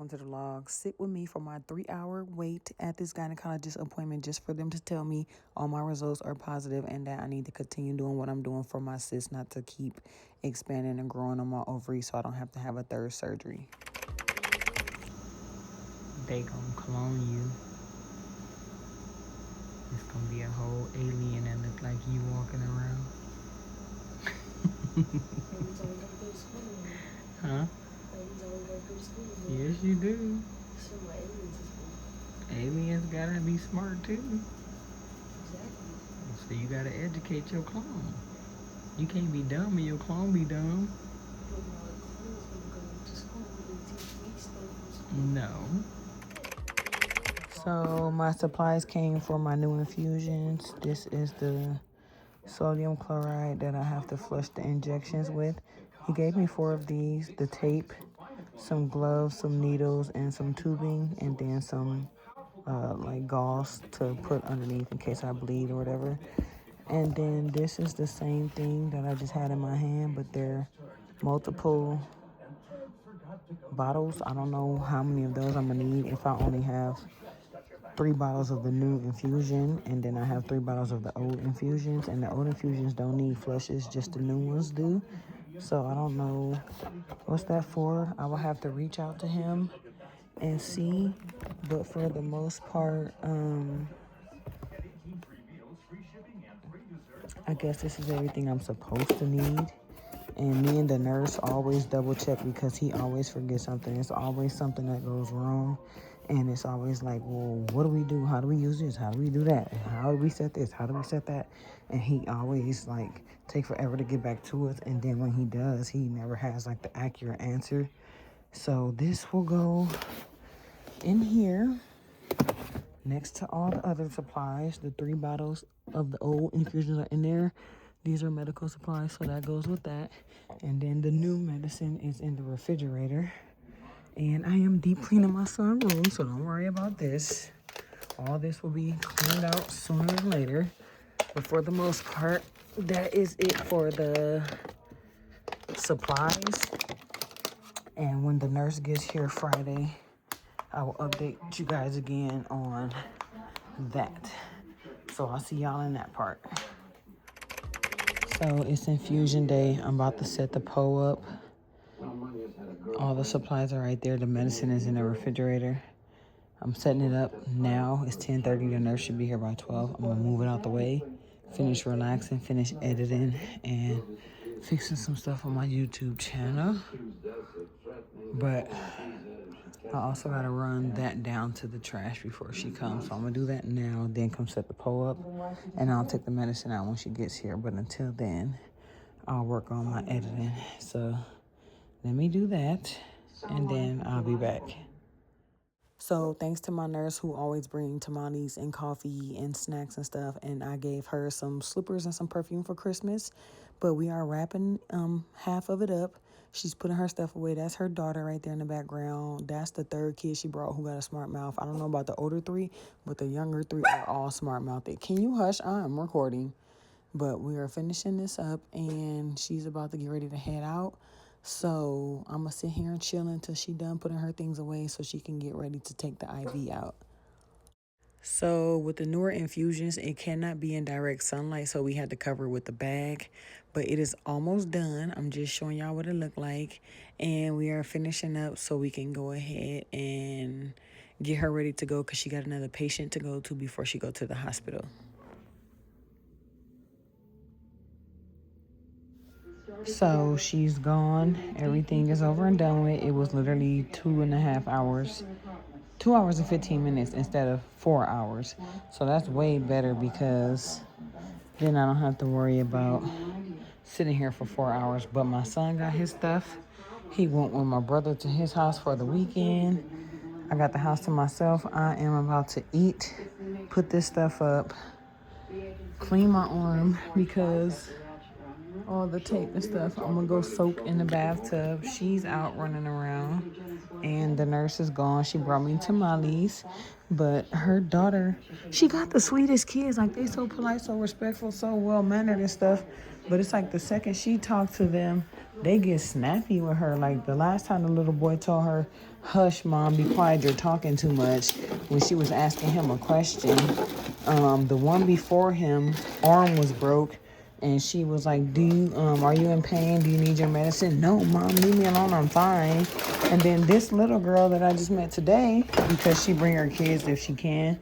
to the vlog. Sit with me for my 3-hour wait at this gynecologist appointment just for them to tell me all my results are positive and that I need to continue doing what I'm doing for my cysts, not to keep expanding and growing on my ovaries so I don't have to have a third surgery. They gonna clone you. It's gonna be a whole alien that look like you walking around. Huh? Yes, you do. Aliens gotta be smart too. Exactly. So you gotta educate your clone. You can't be dumb and your clone be dumb. No. So my supplies came for my new infusions. This is the sodium chloride that I have to flush the injections with. He gave me 4 of these, the tape, some gloves, some needles, and some tubing, and then some like gauze to put underneath in case I bleed or whatever. And then this is the same thing that I just had in my hand, but they're multiple bottles. I don't know how many of those I'm gonna need if I only have 3 bottles of the new infusion, and then I have 3 bottles of the old infusions, and the old infusions don't need flushes, just the new ones do. So I don't know what's that for. I will have to reach out to him and see, but for the most part, I guess this is everything I'm supposed to need. And me and the nurse always double check because he always forgets something. It's always something that goes wrong. And it's always like, well, what do we do? How do we use this? How do we do that? How do we set this? How do we set that? And he always like take forever to get back to us. And then when he does, he never has like the accurate answer. So this will go in here next to all the other supplies. The 3 bottles of the old infusions are in there. These are medical supplies, so that goes with that. And then the new medicine is in the refrigerator. And I am deep cleaning my son's room, so don't worry about this. All this will be cleaned out sooner than later. But for the most part, that is it for the supplies. And when the nurse gets here Friday, I will update you guys again on that. So I'll see y'all in that part. So it's infusion day. I'm about to set the PO up. All the supplies are right there. The medicine is in the refrigerator. I'm setting it up now. It's 10:30. The nurse should be here by 12. I'm gonna move it out the way, finish relaxing, finish editing, and fixing some stuff on my YouTube channel. But I also gotta run that down to the trash before she comes. So I'm gonna do that now, then come set the PO up, and I'll take the medicine out when she gets here. But until then, I'll work on my editing. So let me do that, and then I'll be back. So thanks to my nurse who always brings tamales and coffee and snacks and stuff, and I gave her some slippers and some perfume for Christmas. But we are wrapping half of it up. She's putting her stuff away. That's her daughter right there in the background. That's the 3rd kid she brought who got a smart mouth. I don't know about the older 3, but the younger 3 are all smart mouthed. Can you hush? I'm recording. But we are finishing this up, and she's about to get ready to head out. So I'm going to sit here and chill until she done putting her things away so she can get ready to take the IV out. So with the newer infusions, it cannot be in direct sunlight, so we had to cover it with the bag. But it is almost done. I'm just showing y'all what it looked like. And we are finishing up so we can go ahead and get her ready to go because she got another patient to go to before she go to the hospital. So she's gone. Everything is over and done with. It was literally 2.5 hours. 2 hours and 15 minutes instead of 4 hours. So that's way better because then I don't have to worry about sitting here for 4 hours. But my son got his stuff. He went with my brother to his house for the weekend. I got the house to myself. I am about to eat, put this stuff up, clean my arm because all the tape and stuff. I'm gonna go soak in the bathtub. She's out running around and the nurse is gone. She brought me tamales. But her daughter, she got the sweetest kids. Like, they so polite, so respectful, so well-mannered and stuff. But it's like the second she talked to them, they get snappy with her. Like, the last time the little boy told her, hush, Mom, be quiet, you're talking too much, when she was asking him a question. The one before him, arm was broke. And she was like, are you in pain? Do you need your medicine? No, Mom, leave me alone, I'm fine. And then this little girl that I just met today, because she bring her kids if she can.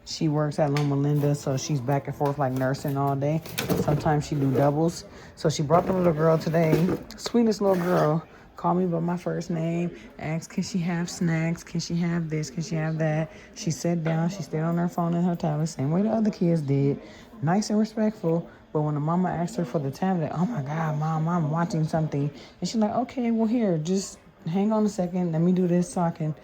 She works at Loma Linda, so she's back and forth like nursing all day. Sometimes she do doubles. So she brought the little girl today, sweetest little girl, called me by my first name, asked, can she have snacks? Can she have this? Can she have that? She sat down, she stayed on her phone and her tablet, same way the other kids did. Nice and respectful. But when the mama asked her for the tablet, oh my God, Mom, I'm watching something. And she's like, okay, well, here, just hang on a second. Let me do this so I can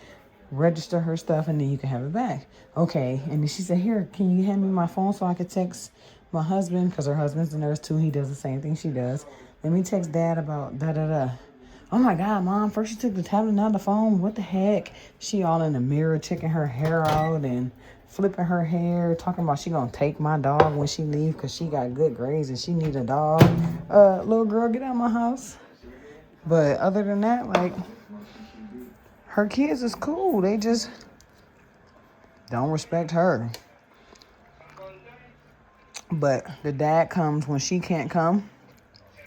register her stuff and then you can have it back. Okay. And then she said, here, can you hand me my phone so I could text my husband? Because her husband's a nurse too. He does the same thing she does. Let me text Dad about da-da-da. Oh my God, Mom, first she took the tablet, now the phone. What the heck? She all in the mirror checking her hair out and flipping her hair, talking about she gonna take my dog when she leave because she got good grades and she need a dog. Little girl, get out of my house. But other than that, like, her kids is cool. They just don't respect her. But the dad comes when she can't come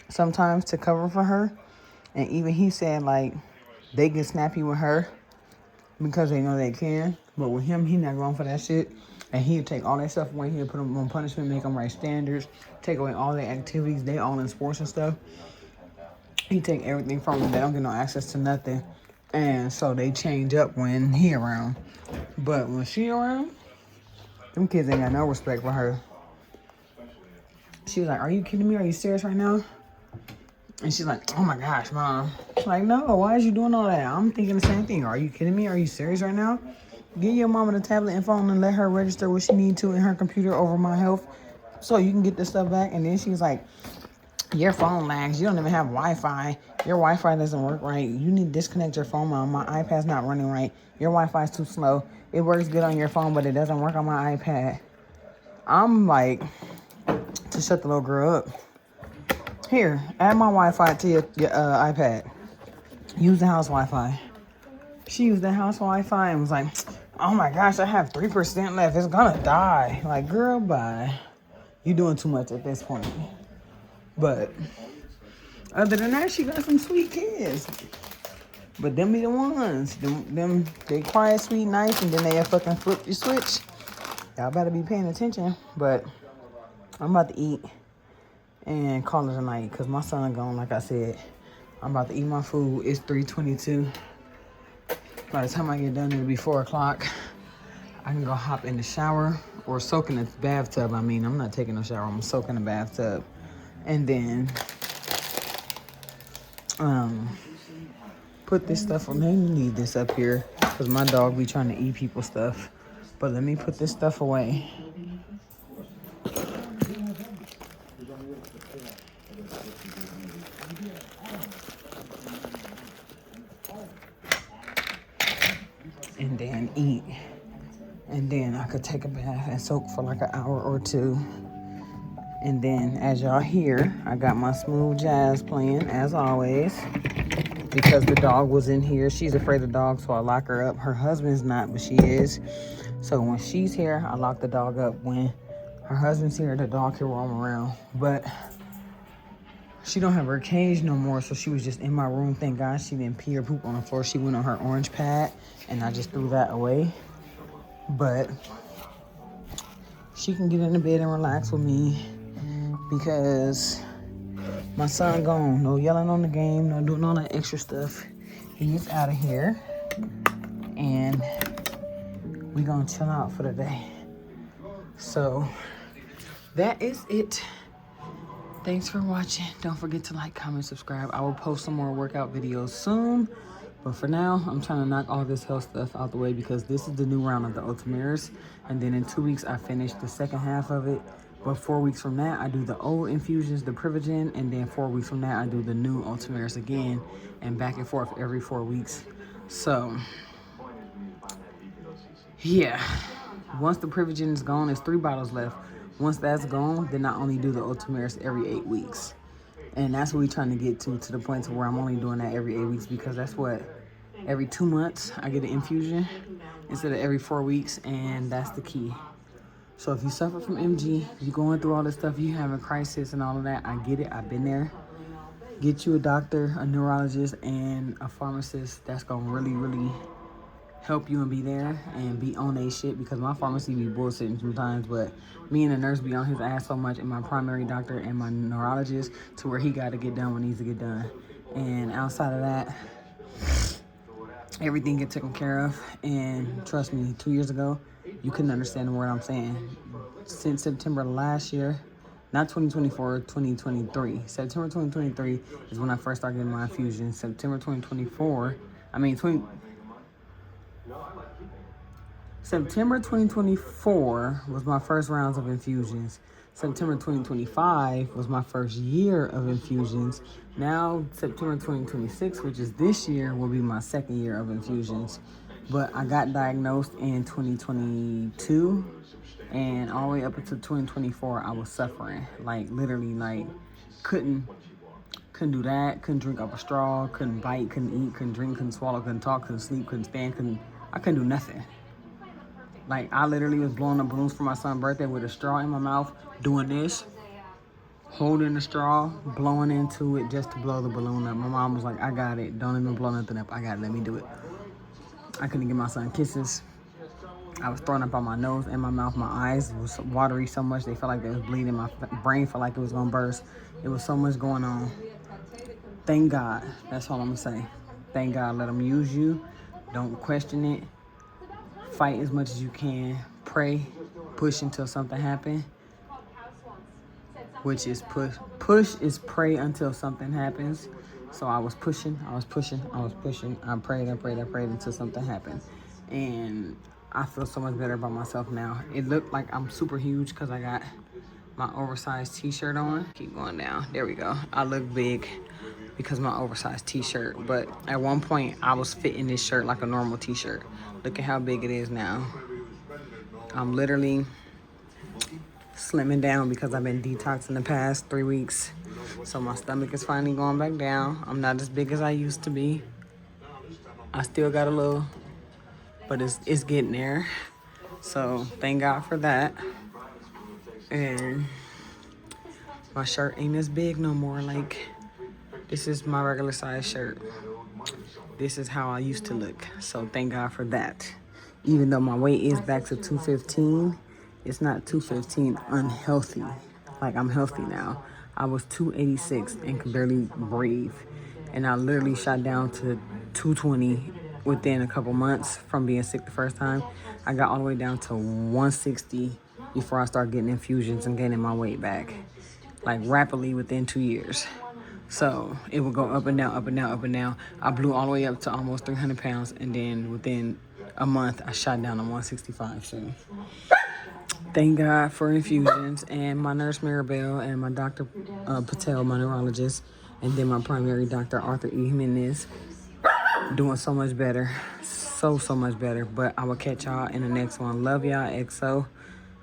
sometimes to cover for her. And even he said, like, they get snappy with her because they know they can. But with him, he not going for that shit. And he'll take all that stuff away. He'll put them on punishment, make them write standards, take away all their activities. They all in sports and stuff. He take everything from them. They don't get no access to nothing. And so they change up when he around. But when she around, them kids ain't got no respect for her. She was like, are you kidding me? Are you serious right now? And she's like, oh my gosh, Mom. She's like, no, why is you doing all that? I'm thinking the same thing. Are you kidding me? Are you serious right now? Give your mama the tablet and phone and let her register what she need to in her computer over my health so you can get this stuff back. And then she's like, your phone lags. You don't even have Wi-Fi. Your Wi-Fi doesn't work right. You need to disconnect your phone, Mom. My iPad's not running right. Your Wi-Fi is too slow. It works good on your phone, but it doesn't work on my iPad. I'm like, to shut the little girl up. Here, add my Wi-Fi to your iPad. Use the house Wi-Fi. She used the house Wi-Fi and was like, oh my gosh, I have 3% left. It's gonna die. Like, girl, bye. You doing too much at this point. But other than that, she got some sweet kids. But them be the ones. Them they quiet, sweet, nice, and then they fucking flip your switch. Y'all better be paying attention. But I'm about to eat and call it a night because my son gone, like I said. I'm about to eat my food. It's 3:22. By the time I get done, it'll be 4 o'clock. I can go hop in the shower or soak in the bathtub. I mean, I'm not taking no shower. I'm soaking in the bathtub. And then put this stuff on. Let me leave this up here because my dog be trying to eat people's stuff. But let me put this stuff away. And then eat. And then I could take a bath and soak for like an hour or two. And then, as y'all hear, I got my smooth jazz playing, as always. Because the dog was in here. She's afraid of dogs, so I lock her up. Her husband's not, but she is. So when she's here, I lock the dog up. When her husband's here, the dog can roam around. But she don't have her cage no more, so she was just in my room. Thank God she didn't pee or poop on the floor. She went on her orange pad, and I just threw that away. But she can get in the bed and relax with me because my son gone. No yelling on the game, no doing all that extra stuff. He's out of here, and we gonna chill out for the day. So that is it. Thanks for watching. Don't forget to like, comment, subscribe. I will post some more workout videos soon. But for now, I'm trying to knock all this health stuff out the way because this is the new round of the Ultimaris. And then in 2 weeks, I finish the second half of it. But 4 weeks from that, I do the old infusions, the Privigen. And then 4 weeks from that, I do the new Ultimaris again. And back and forth every 4 weeks. So yeah, once the Privigen is gone, there's 3 bottles left. Once that's gone, then I only do the Ultomiris every 8 weeks. And that's what we're trying to get to the point to where I'm only doing that every 8 weeks, because that's what, every 2 months I get an infusion instead of every 4 weeks, and that's the key. So if you suffer from MG, you going through all this stuff, you having crisis and all of that, I get it, I've been there. Get you a doctor, a neurologist, and a pharmacist that's gonna really, really help you and be there and be on they shit, because my pharmacy be bullshitting sometimes, but me and the nurse be on his ass so much, and my primary doctor and my neurologist, to where he got to get done what needs to get done. And outside of that, everything get taken care of. And trust me, 2 years ago, you couldn't understand the word I'm saying. Since September last year, not 2024, 2023. September 2023 is when I first started getting my infusion. September 2024 was my first rounds of infusions. September 2025 was my first year of infusions. Now, September 2026, which is this year, will be my second year of infusions. But I got diagnosed in 2022, and all the way up until 2024, I was suffering. Like, literally, like, couldn't do that, couldn't drink up a straw, couldn't bite, couldn't eat, couldn't drink, couldn't swallow, couldn't talk, couldn't sleep, couldn't stand, I couldn't do nothing. Like, I literally was blowing up balloons for my son's birthday with a straw in my mouth, doing this, holding the straw, blowing into it just to blow the balloon up. My mom was like, I got it. Don't even blow nothing up. I got it. Let me do it. I couldn't give my son kisses. I was throwing up on my nose and my mouth. My eyes was watery so much they felt like they was bleeding. My brain felt like it was going to burst. It was so much going on. Thank God. That's all I'm going to say. Thank God. Let him use you. Don't question it. Fight as much as you can. Pray. Push until something happens. Which is push. Push is pray until something happens. So I was pushing. I prayed until something happened. And I feel so much better about myself now. It looked like I'm super huge because I got my oversized t-shirt on. Keep going down. There we go. I look big because my oversized t-shirt. But at one point, I was fitting this shirt like a normal t-shirt. Look at how big it is now. I'm literally slimming down because I've been detoxing the past 3 weeks. So my stomach is finally going back down. I'm not as big as I used to be. I still got a little, but it's getting there. So thank God for that. And my shirt ain't as big no more. Like, this is my regular size shirt. This is how I used to look. So thank God for that. Even though my weight is back to 215, it's not 215 unhealthy. Like, I'm healthy now. I was 286 and could barely breathe. And I literally shot down to 220 within a couple months from being sick the first time. I got all the way down to 160 before I started getting infusions and gaining my weight back. Like, rapidly within 2 years. So it would go up and down, up and down, up and down. I blew all the way up to almost 300 pounds. And then within a month, I shot down to 165. So thank God for infusions and my nurse Maribel and my Dr. Patel, my neurologist, and then my primary doctor, Arthur E. Jimenez, doing so much better. So much better. But I will catch y'all in the next one. Love y'all, XO.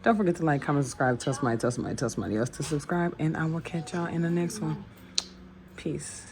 Don't forget to like, comment, subscribe, tell somebody else to subscribe. And I will catch y'all in the next one. Peace.